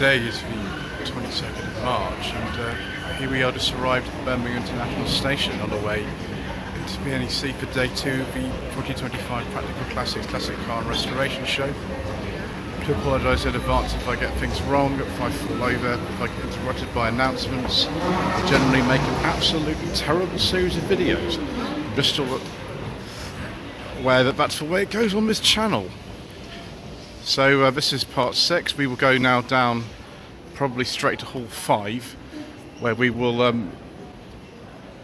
Today is the 22nd of March, and here we are, just arrived at Birmingham International Station on the way into the NEC for day 2 of the 2025 Practical Classics Classic Car and Restoration Show. I do apologise in advance if I get things wrong, if I fall over, if I get interrupted by announcements. I generally make an absolutely terrible series of videos. I'm just aware that that's the way it goes on this channel. So this is part 6. We will go now down probably straight to Hall 5, where we will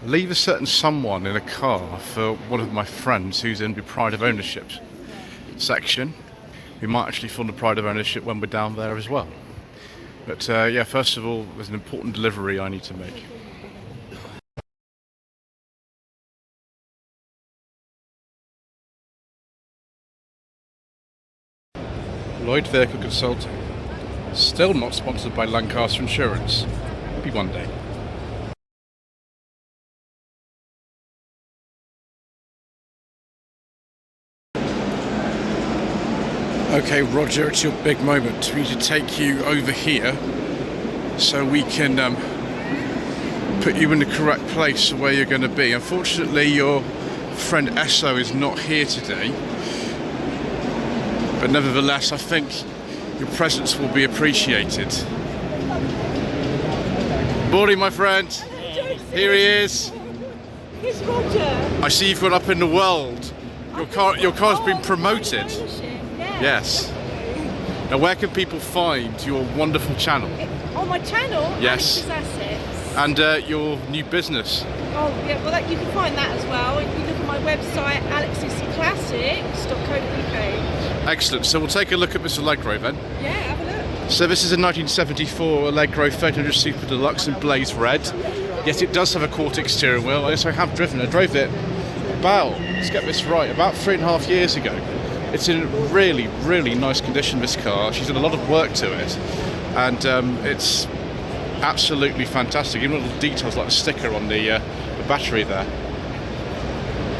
leave a certain someone in a car for one of my friends who's in the Pride of Ownership section. We might actually film the Pride of Ownership when we're down there as well. But yeah, first of all, there's an important delivery I need to make. Lloyd Vehicle Consulting. Still not sponsored by Lancaster Insurance. Maybe one day. Okay, Roger, it's your big moment. We need to take you over here so we can put you in the correct place where you're going to be. Unfortunately, your friend Esso is not here today. But nevertheless, I think your presence will be appreciated. Morning, my friend. Hello, here he is. Here's Roger. I see you've gone up in the world. Your car's been promoted. Yeah. Yes. Now, where can people find your wonderful channel? On my channel? Yes. Alex's Assets. And your new business. Oh, yeah, well, you can find that as well. You can look at my website, alexisclassics.co.uk. Excellent. So we'll take a look at this Allegro then. Yeah, have a look. So this is a 1974 Allegro 1300 Super Deluxe in blaze red. Yes, it does have a Cortex steering wheel. I also have driven it. I drove it about, let's get this right, about 3.5 years ago. It's in really, really nice condition, this car. She's done a lot of work to it. And it's absolutely fantastic. Even little details like the sticker on the battery there.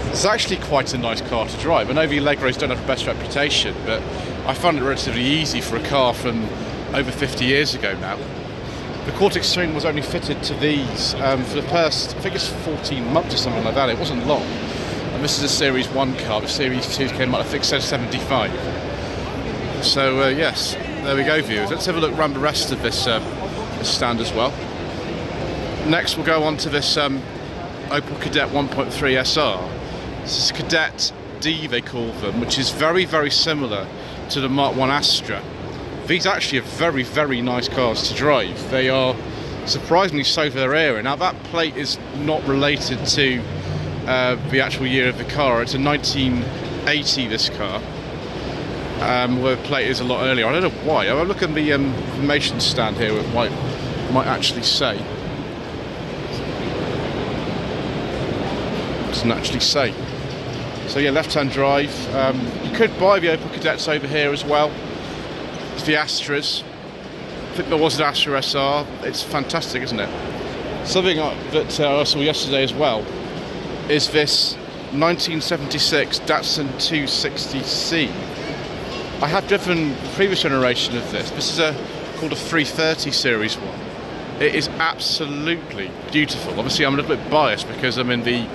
It's actually quite a nice car to drive. I know the Allegros don't have the best reputation, but I found it relatively easy for a car from over 50 years ago now. The Cortex steering was only fitted to these for the first, I think it's 14 months or something like that. It wasn't long. And this is a Series 1 car. The Series 2 came out, I think, said 75. So yes, there we go, viewers. Let's have a look around the rest of this stand as well. Next, we'll go on to this Opel Kadett 1.3 SR. This is Kadett D, they call them, which is very, very similar to the Mark 1 Astra. These actually are very, very nice cars to drive. They are surprisingly so for their era. Now, that plate is not related to the actual year of the car. It's a 1980, this car. Where the plate is a lot earlier. I don't know why. I'll look at the information stand here, it might actually say. It doesn't actually say. So yeah, left-hand drive. You could buy the Opel Kadetts over here as well. It's the Astras. I think there was an Astra SR. It's fantastic, isn't it? Something that I saw yesterday as well is this 1976 Datsun 260C. I have driven the previous generation of this. This is called a 330 Series 1. It is absolutely beautiful. Obviously, I'm a little bit biased because I'm in the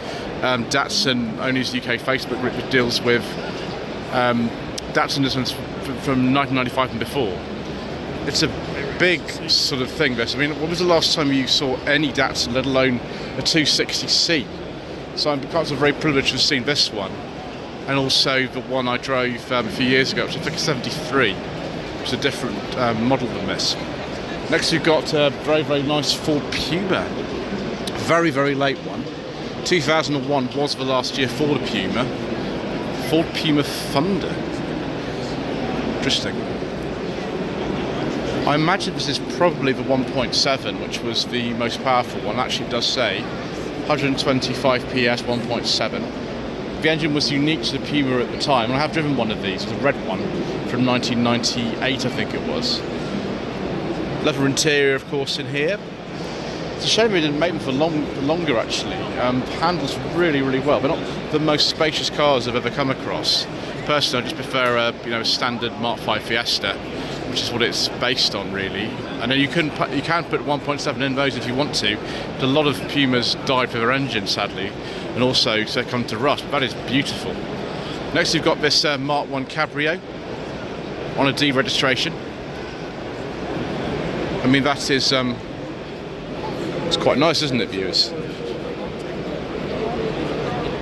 Datsun Owners UK Facebook group that deals with Datsun designs from 1995 and before. It's a big sort of thing, this. I mean, when was the last time you saw any Datsun, let alone a 260C? So I'm very privileged to have seen this one. And also the one I drove a few years ago, which I think is 73, which is a different model than this. Next we've got a very, very nice Ford Puma. Very, very late one. 2001 was the last year for the Puma. Ford Puma Thunder. Interesting. I imagine this is probably the 1.7, which was the most powerful one. Actually, it does say 125 PS 1.7. The engine was unique to the Puma at the time, and I have driven one of these. It's a red one from 1998, I think it was. Leather interior, of course, in here. It's a shame we didn't make them for longer, actually. Handles really, really well. They're not the most spacious cars I've ever come across. Personally, I just prefer a standard Mark V Fiesta. which is what it's based on, really. And then you can put 1.7 in those if you want to. But a lot of Pumas died for their engine, sadly, and also succumbed to rust. But that is beautiful. Next, we've got this Mark 1 Cabrio on a D registration. I mean, that is it's quite nice, isn't it, viewers?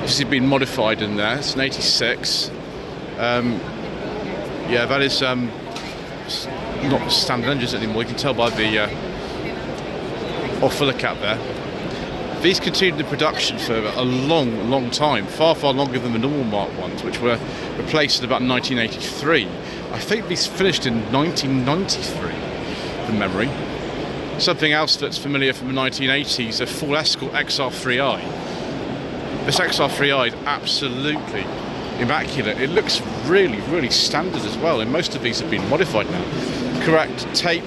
This has been modified in there. It's an 86. Yeah, that is not standard engines anymore. You can tell by the off-filler cap there. These continued in production for a long time, far longer than the normal Mark 1s, which were replaced in about 1983. I think these finished in 1993, from memory. Something else that's familiar from the 1980s, a full Escort XR3i. This XR3i is absolutely immaculate. It looks really standard as well, and most of these have been modified now. Correct tape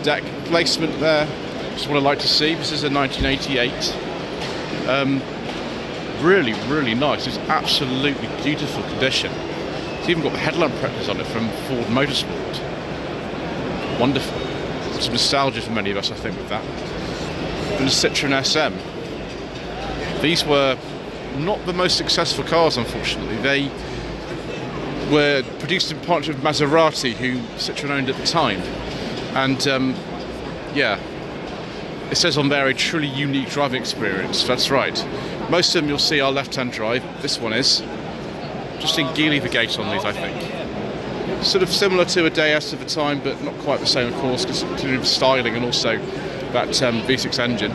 deck placement there, just what I like to see. This is a 1988. Really nice. It's absolutely beautiful condition. It's even got headlamp protectors on it from Ford Motorsport. Wonderful. Some nostalgia for many of us, I think, with that. And the Citroen SM. These were not the most successful cars, unfortunately. They were produced in partnership with Maserati, who Citroen owned at the time. And yeah, it says on there a truly unique driving experience. That's right. Most of them you'll see are left-hand drive. This one is. Just in Geely the gate on these, I think. Sort of similar to a DS of the time, but not quite the same, of course, because to do with styling and also that V6 engine.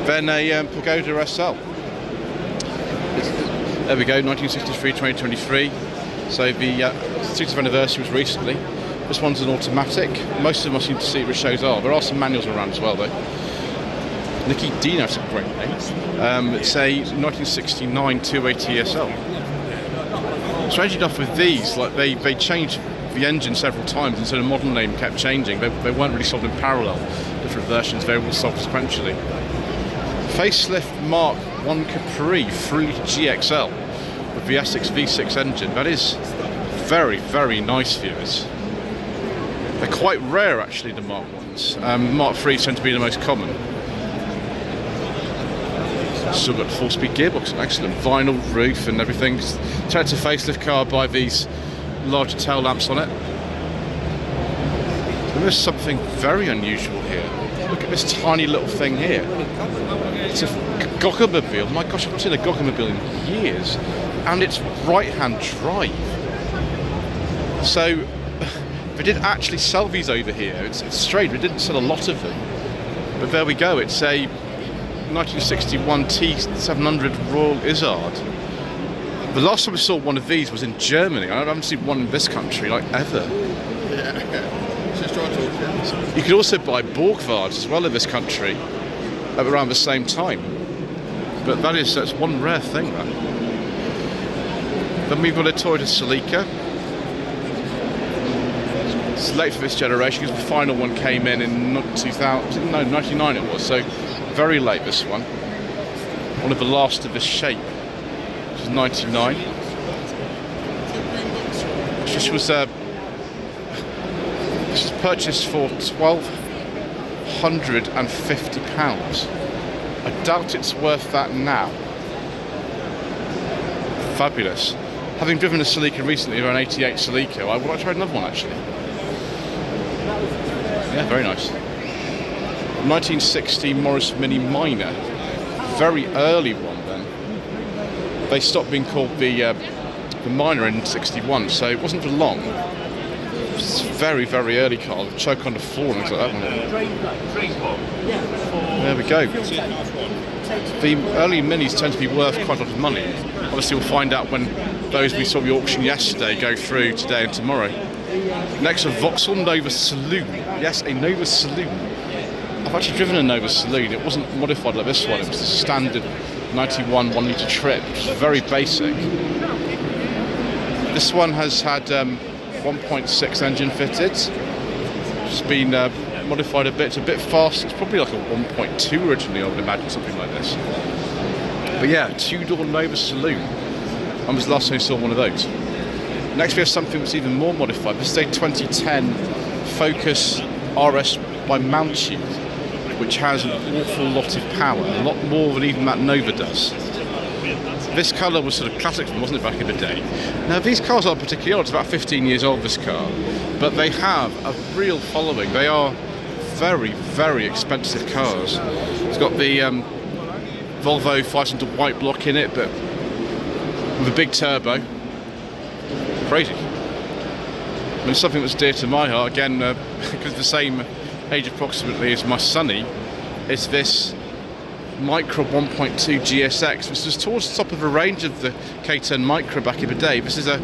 Then a Pagoda SL. There we go, 1963, 2023. So the 60th anniversary was recently. This one's an automatic. Most of them I seem to see which shows are. There are some manuals around as well, though. Nicky Dino's a great name. It's a 1969 280 SL. Strange enough with these, like they changed the engine several times, and so the model name kept changing. They weren't really sold in parallel. Different versions, they were sold sequentially. Facelift Mark 1 Capri 3 GXL with the Essex V6 engine. That is very nice, viewers. They're quite rare, actually, the Mark 1s. Mark 3s tend to be the most common. Still got the 4-speed gearbox, an excellent vinyl roof and everything. Turned to facelift car by these larger tail lamps on it. There is something very unusual here. Look at this tiny little thing here. It's a Goggomobile. My gosh, I haven't seen a Goggomobile in years. And it's right-hand drive. So they did actually sell these over here. It's strange, we didn't sell a lot of them. But there we go, it's a 1961 T700 Royal Izzard. The last time we saw one of these was in Germany. I haven't seen one in this country, like, ever. You could also buy Borgwards as well in this country at around the same time. But that's one rare thing, that. Then we've got a Toyota Celica. It's late for this generation because the final one came in 99 it was, so very late, this one. One of the last of this shape, which is 99. This was purchased for £1,250. I doubt it's worth that now. Fabulous. Having driven a Celica recently, around 88 Celica, I would like to try another one, actually. Yeah, very nice. 1960 Morris Mini Minor. Very early one then. They stopped being called the Minor in 61, so it wasn't for long. It's a very early car. Choke on the floor and things like that. There we go. The early Minis tend to be worth quite a lot of money. Obviously we'll find out when those we saw at the auction yesterday go through today and tomorrow. Next, a Vauxhall Nova Saloon. Yes, a Nova Saloon. I've actually driven a Nova Saloon. It wasn't modified like this one. It was the standard 91 1-litre trip, which is very basic. This one has had 1.6 engine fitted. It's been modified a bit. It's a bit fast. It's probably like a 1.2 originally, I would imagine, something like this. But yeah, two-door Nova Saloon. When was the last time you saw one of those? Next we have something that's even more modified. This is a 2010 Focus RS by Mountune, which has an awful lot of power, a lot more than even that Nova does. This colour was sort of classic, wasn't it, back in the day? Now these cars aren't particularly old, it's about 15 years old, this car, but they have a real following. They are very, very expensive cars. It's got the Volvo 5-cylinder white block in it, but with a big turbo. Crazy. I mean, something that's dear to my heart, again, because the same age approximately as my Sonny, is this Micra 1.2 GSX, which was towards the top of a range of the K10 Micra back in the day. This is a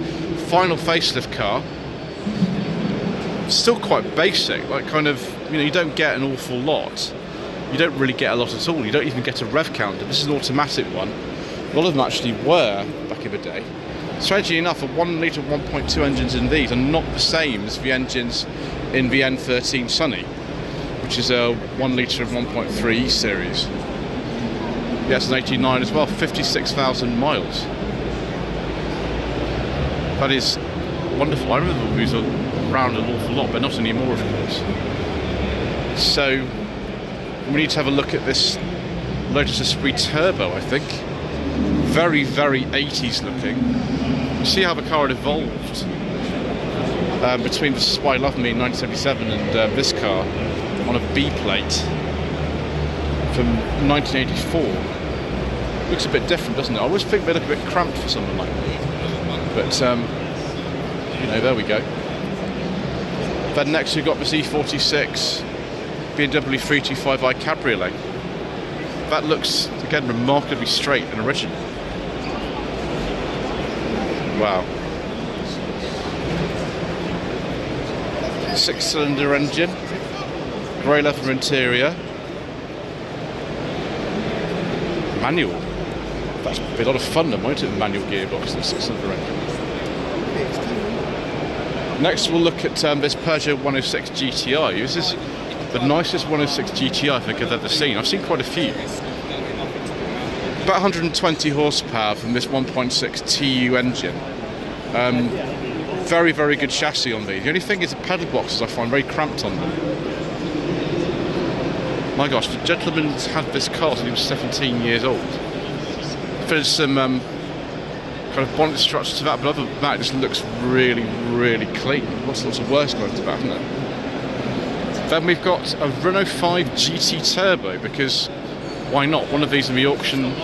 final facelift car. Still quite basic, like kind of, you don't get an awful lot. You don't really get a lot at all. You don't even get a rev counter. This is an automatic one. A lot of them actually were back in the day. Strangely enough, a 1 litre 1.2 engines in these are not the same as the engines in the N13 Sunny, which is a 1 litre 1.3 series. Yeah, it's an 89 as well, 56,000 miles. That is wonderful. I remember these were around an awful lot, but not anymore, of course. So we need to have a look at this Lotus Esprit Turbo, I think. Very, very 80s looking. You see how the car had evolved between the Spy Love Me in 1977 and this car on a B plate from 1984. Looks a bit different, doesn't it? I always think they look a bit cramped for something like that. But, there we go. Then next we've got the E46 BMW 325i Cabriolet. That looks, again, remarkably straight and original. Wow. 6-cylinder engine, grey leather interior, manual. That's a lot of fun, then, won't it, the manual gearbox and 6-cylinder engine. Next we'll look at this Peugeot 106 GTI. This is the nicest 106 GTI I think I've ever seen. I've seen quite a few. About 120 horsepower from this 1.6 TU engine. Very, very good chassis on these. The only thing is the pedal boxes I find very cramped on them. My gosh, the gentleman had this car since he was 17 years old. There's some kind of bonnet structure to that, but other than that, it just looks really, really clean. Lots of work going to that, isn't it? Then we've got a Renault 5 GT Turbo, because why not? One of these in the auction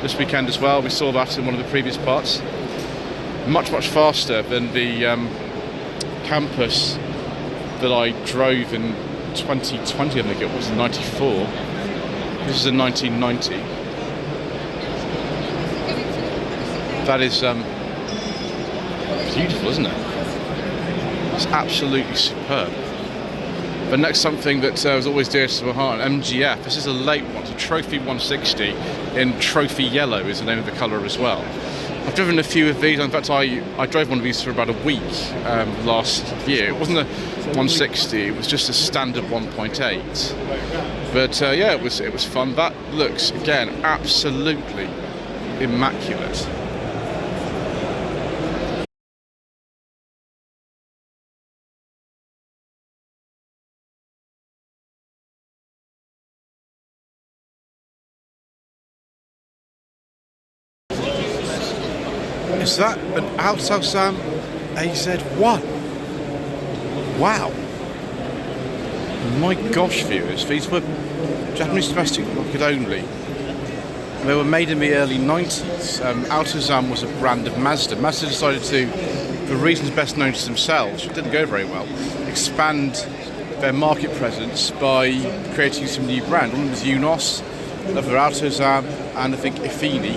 this weekend as well. We saw that in one of the previous parts. Much, much faster than the Campus that I drove in 2020, I think it was, in 94. This is in 1990. That is beautiful, isn't it? It's absolutely superb. But next, something that was always dear to my heart, an MGF. This is a late one, it's a Trophy 160 in Trophy Yellow is the name of the colour as well. I've driven a few of these. In fact, I drove one of these for about a week last year. It wasn't a 160, it was just a standard 1.8. But yeah, it was fun. That looks, again, absolutely immaculate. Is that an Altozam AZ1? Wow. My gosh, viewers, these were Japanese domestic market only. They were made in the early 90s. Altozam was a brand of Mazda. Mazda decided to, for reasons best known to themselves, which didn't go very well, expand their market presence by creating some new brand. One was Unos, another Altozam, and I think Ifini.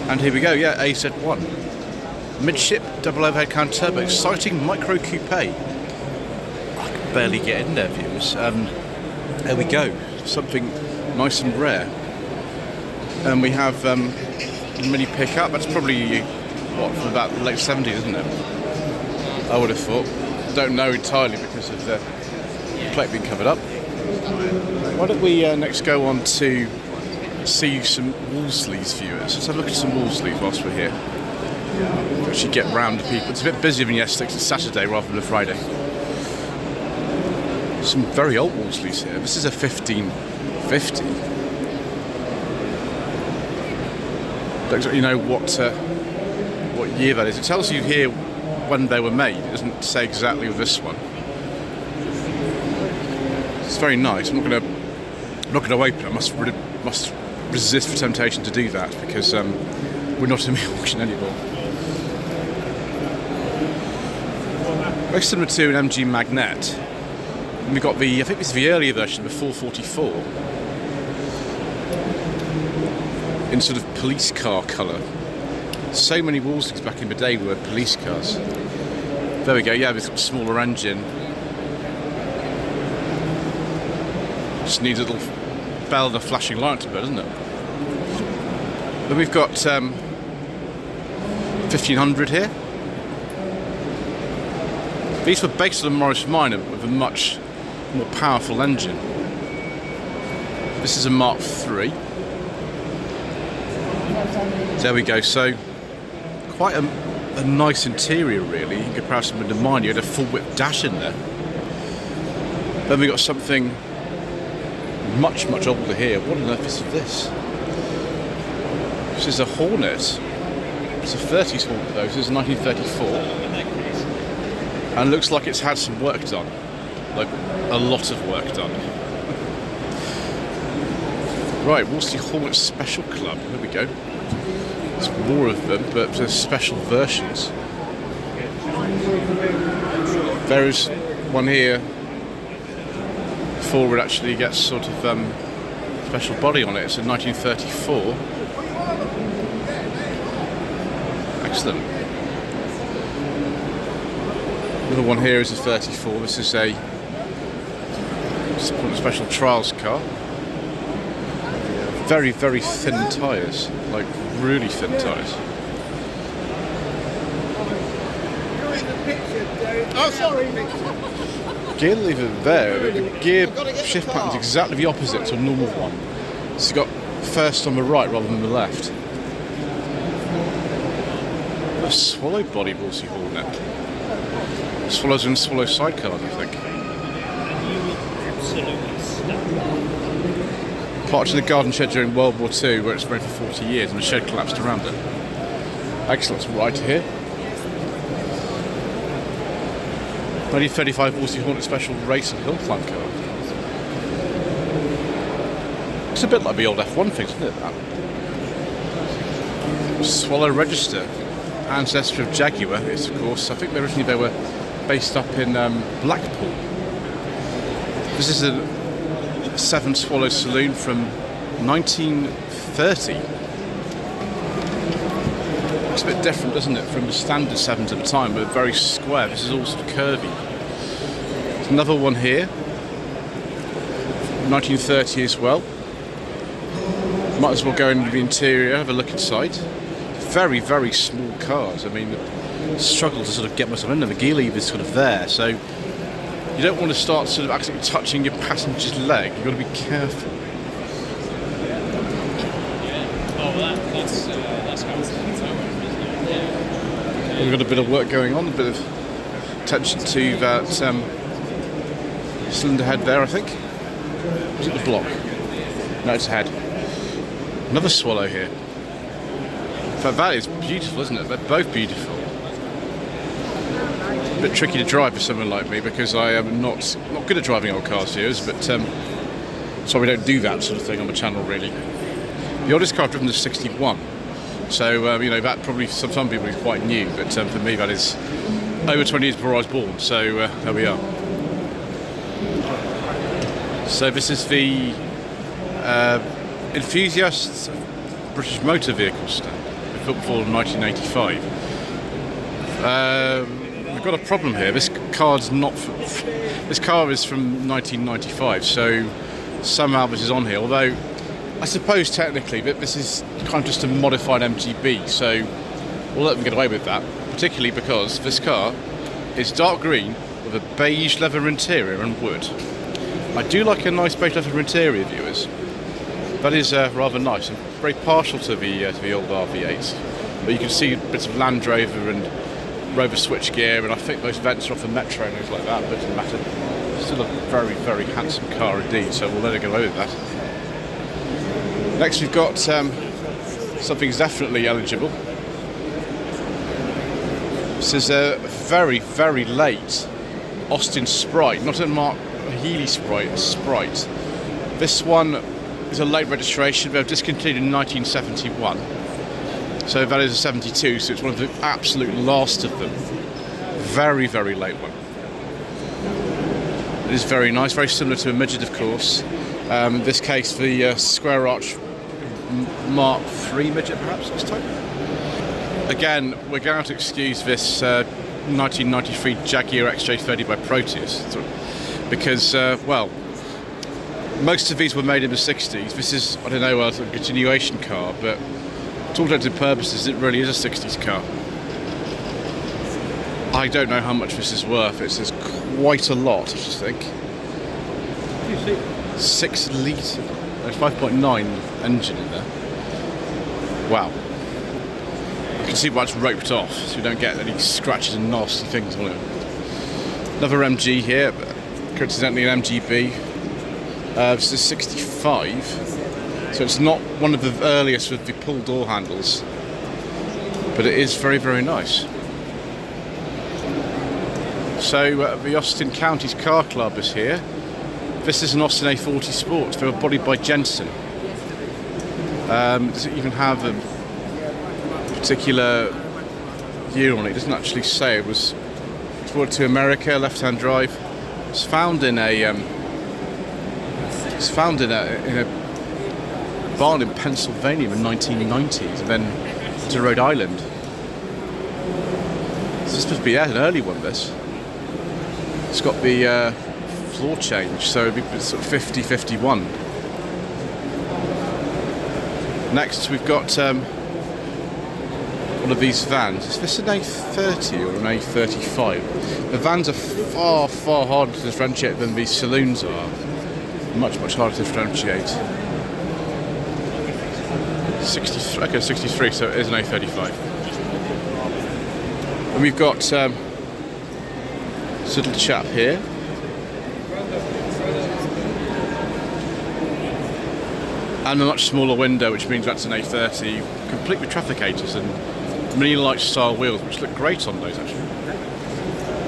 And here we go, yeah, AZ1. Midship, double overhead can turbo, exciting micro coupe. I can barely get in there, viewers. There we go, something nice and rare. And we have the mini pickup. That's probably, what, from about the late 70s, isn't it? I would have thought. Don't know entirely because of the plate being covered up. Why don't we next go on to see some Wolseleys, viewers. Let's have a look at some Wolseleys whilst we're here. actually get round to people. It's a bit busier than yesterday 'cause it's Saturday rather than a Friday. Some very old Wolseleys here. This is a 1550. Don't exactly know what year that is. It tells you here when they were made. It doesn't say exactly with this one. It's very nice. I'm not going to open it. I must resist the temptation to do that because we're not in the auction anymore. Very similar to an MG Magnet. And we've got I think this is the earlier version, the 444, in sort of police car colour. So many Wolseleys back in the day were police cars. There we go, yeah, it's got a smaller engine. Just needs a little bell and a flashing light to it, doesn't it? Then we've got 1500 here. These were based on the Morris Minor with a much more powerful engine. This is a Mark III. There we go, so quite a nice interior really, in comparison with the mine. You had a full width dash in there. Then we got something much older here. What on earth is this? This is a Hornet. It's a 30s Hornet though, this is 1934. And looks like it's had some work done. Like a lot of work done. Right, Wolseley Hornet Special Club. There we go. There's more of them, but there's special versions. There is one here before it actually gets sort of special body on it. It's a 1934. Excellent. Another one here is a 34. This is a special trials car. Very thin tyres, like really thin tyres. Oh, sorry. Gear lever there, the gear shift pattern is exactly the opposite to a normal one. It's got first on the right rather than the left. A swallow body Wolseley Hornet. Swallows and swallow sidecars, I think. Part of the garden shed during World War II, where it's been for 40 years and the shed collapsed around it. Excellent, right here. 1935 Wolseley Hornet Special Race and Hill Climb car. It's a bit like the old F1 things, isn't it? That? Swallow Register, ancestor of Jaguar, is of course. I think originally they were based up in Blackpool. This is a 7 Swallow Saloon from 1930. It's a bit different, doesn't it, from the standard 7s at the time, but very square. This is all sort of curvy. There's another one here, 1930 as well. Might as well go into the interior, have a look inside. Very small cars. I mean, struggle to sort of get myself in there. The gear lever is sort of there, so you don't want to start sort of accidentally touching your passenger's leg. You've got to be careful. We've got a bit of work going on, a bit of attention to that cylinder head there, I think. Is it the block? No, it's a head. Another Swallow here. In fact, that is beautiful, isn't it? They're both beautiful. A bit tricky to drive for someone like me because I am not good at driving old car series, but so we don't do that sort of thing on the channel really. The oldest car I've driven is 61, so you know, that probably some people is quite new, but for me that is over 20 years before I was born. So there we are. So this is the Enthusiasts British Motor Vehicle stand. We built before 1985. We've got a problem here. This car is from 1995, so somehow this is on here. Although I suppose technically this is kind of just a modified MGB, so we'll let them get away with that. Particularly because this car is dark green with a beige leather interior and wood. I do like a nice beige leather interior, viewers. That is rather nice. I'm very partial to the old RV8s. but you can see bits of Land Rover and Rover switchgear, and I think those vents are off the Metro and things like that, but it doesn't matter. Still a very, very handsome car indeed, so we'll let it go over that. Next we've got something's definitely eligible. This is a very, very late Austin Sprite, not a Mark Healy Sprite, a Sprite. This one is a late registration, but discontinued in 1971. So that is a 72, so it's one of the absolute last of them. Very, very late one. It is very nice, very similar to a midget, of course. In this case, the square arch Mark III midget, perhaps, this type. Again, we're going to excuse this 1993 Jaguar XJ30 by Proteus, because, well, most of these were made in the 60s. This is, I don't know, a continuation car, but to all intents and purposes, it really is a 60s car. I don't know how much this is worth. It's quite a lot, I just think. 6 litre, there's 5.9 engine in there. Wow. You can see why it's roped off, so you don't get any scratches and nasty things on it. Another MG here, coincidentally an MGB. This is 65, so it's not one of the earliest with the pull door handles, but it is very, very nice. So the Austin County's Car Club is here. This is an Austin A40 Sport. They were bodied by Jensen. Does it even have a particular year on it? It doesn't actually say. It was exported to America, left-hand drive. It's found in a barn in Pennsylvania in the 1990s, and then to Rhode Island. This is supposed to be an early one. This. It's got the floor change, so it'd be sort of 50-51. Next, we've got one of these vans. Is this an A30 or an A35? The vans are far, far harder to differentiate than these saloons are. Much, much harder to differentiate. 63, okay, 63, so it is an A35. And we've got this little chap here. And a much smaller window, which means that's an A30, complete with trafficators and mini light style wheels, which look great on those actually.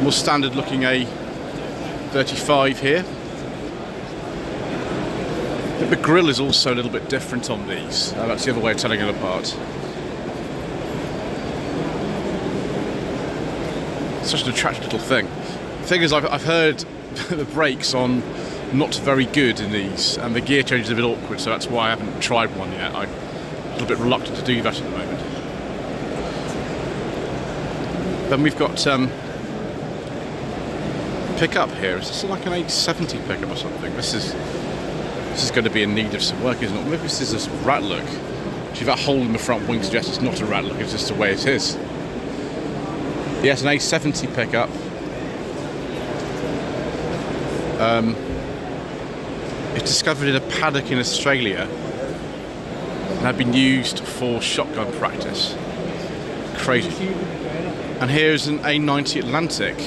More standard looking A35 here. The grille is also a little bit different on these. That's the other way of telling it apart. Such an attractive little thing. The thing is, I've heard the brakes on not very good in these, and the gear change is a bit awkward, so that's why I haven't tried one yet. I'm a little bit reluctant to do that at the moment. Then we've got pickup here. Is this like an 870 pickup or something? This is going to be in need of some work, isn't it? Maybe this is a Rattlook. Actually, that hole in the front wing suggests it's not a Rattlook, it's just the way it is. Yes, an 870 pickup. It's discovered in a paddock in Australia and had been used for shotgun practice. Crazy. And here's an A90 Atlantic.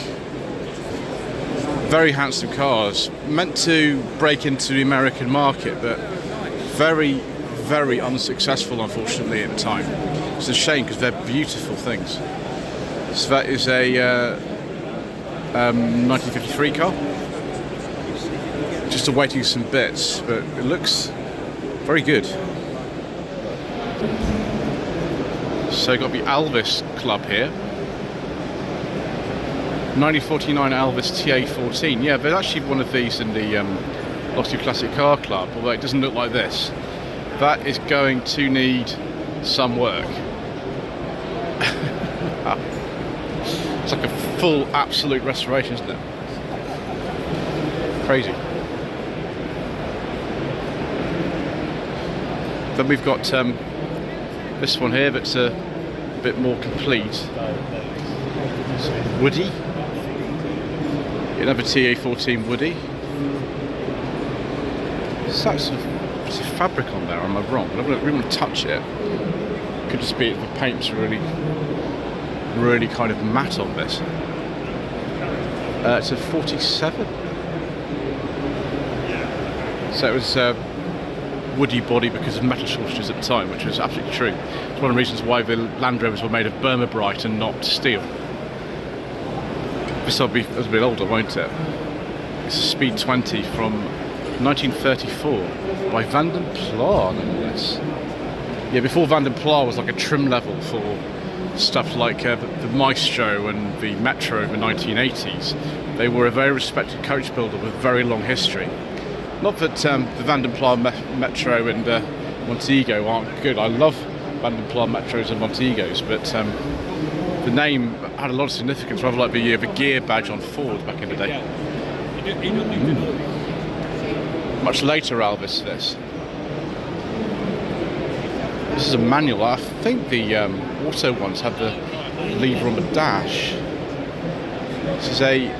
Very handsome cars, meant to break into the American market, but very, very unsuccessful, unfortunately, at the time. It's a shame because they're beautiful things. So that is a 1953 car. Just awaiting some bits, but it looks very good. So got the Alvis club here. 1949 Alvis TA14. Yeah, there's actually one of these in the Lost Classic Car Club, although it doesn't look like this. That is going to need some work. It's like a full, absolute restoration, isn't it? Crazy. Then we've got this one here that's a bit more complete. Woody. Another TA14 Woody. There's some fabric on there, am I wrong? I don't really want to touch it. Could just be the paint's really kind of matte on this. It's a 47. So it was woody body because of metal shortages at the time, which was absolutely true. It's one of the reasons why the Land Rovers were made of Burma bright and not steel. This will be a bit older, won't it? It's a Speed 20 from 1934 by Van den Pla, nonetheless. Yeah, before Van den Pla was like a trim level for stuff like the Maestro and the Metro in the 1980s. They were a very respected coach builder with a very long history. Not that the Van den Pla Metro and Montego aren't good. I love Van den Pla Metros and Montegos, but the name had a lot of significance, rather like the gear badge on Ford back in the day. Much later Alvis, this. This is a manual. I think the auto ones have the lever on the dash. This is a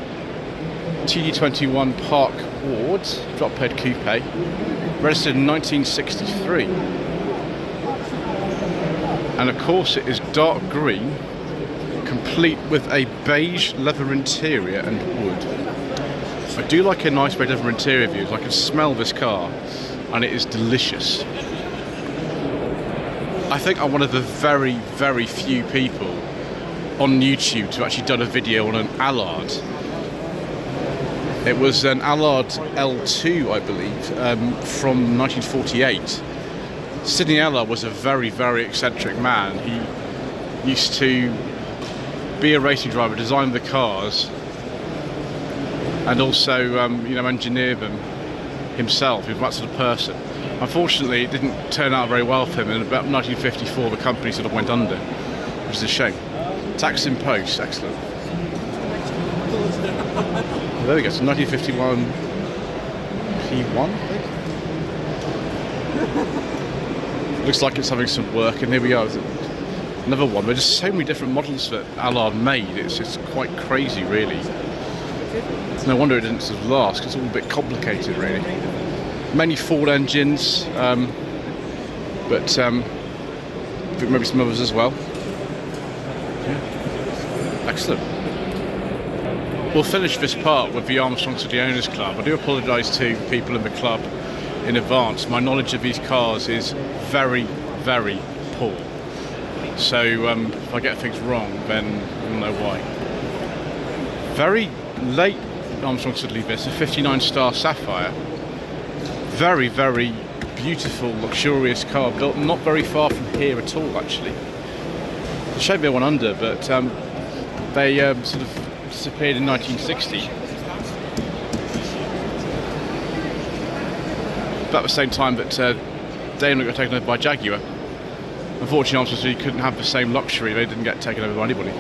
TD21 Park Ward drop head coupe, registered in 1963. And of course it is dark green, complete with a beige leather interior and wood. I do like a nice beige leather interior view. I can smell this car and it is delicious. I think I'm one of the very, very few people on YouTube to actually done a video on an Allard. It was an Allard L2, I believe, from 1948. Sidney Allard was a very, very eccentric man. He used to be a racing driver, design the cars, and also, engineer them himself. He was that sort of person. Unfortunately, it didn't turn out very well for him. In about 1954, the company sort of went under, which is a shame. Tax in post, excellent. There we go, so 1951 P1, I think. Looks like it's having some work, and here we are. Another one. There's just so many different models that Allard made. It's just quite crazy, really. It's no wonder it didn't sort of last, because it's all a bit complicated, really. Many Ford engines, but I think maybe some others as well. Yeah. Excellent. We'll finish this part with the Armstrong City Owners Club. I do apologise to people in the club in advance. My knowledge of these cars is very, very poor. So if I get things wrong, then you'll know why. Very late Armstrong City this, a 59 Star Sapphire. Very, very beautiful, luxurious car, built not very far from here at all, actually. The shame they went under, but they sort of disappeared in 1960. About the same time that Daimler got taken over by Jaguar. Unfortunately, Armstrong couldn't have the same luxury. They didn't get taken over by anybody.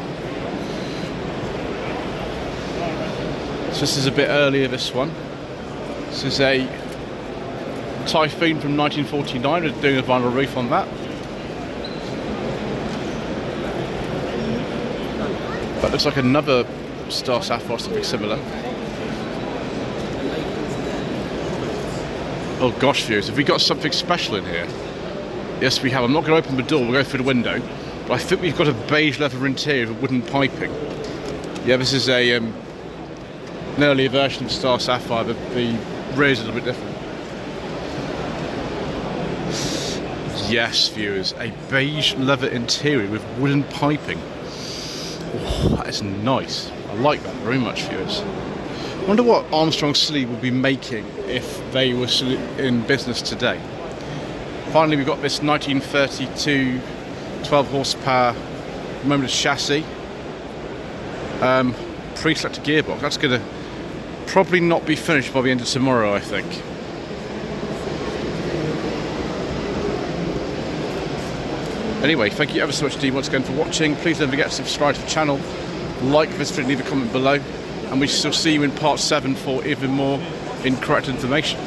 So this is a bit earlier, this one. This is a Typhoon from 1949. We're doing a vinyl roof on that. That looks like another Star Sapphire, something similar. Oh gosh, viewers, have we got something special in here? Yes, we have. I'm not going to open the door, we'll go through the window. But I think we've got a beige leather interior with wooden piping. Yeah, this is an earlier version of Star Sapphire, but the rear is a little bit different. Yes, viewers, a beige leather interior with wooden piping. Oh, that is nice. I like that very much, viewers. I wonder what Armstrong City would be making if they were in business today. Finally, we've got this 1932 12 horsepower motor chassis, pre-selected gearbox. That's going to probably not be finished by the end of tomorrow, I think. Anyway, thank you ever so much indeed once again for watching. Please don't forget to subscribe to the channel, like this video, leave a comment below, and we shall see you in part 7 for even more incorrect information.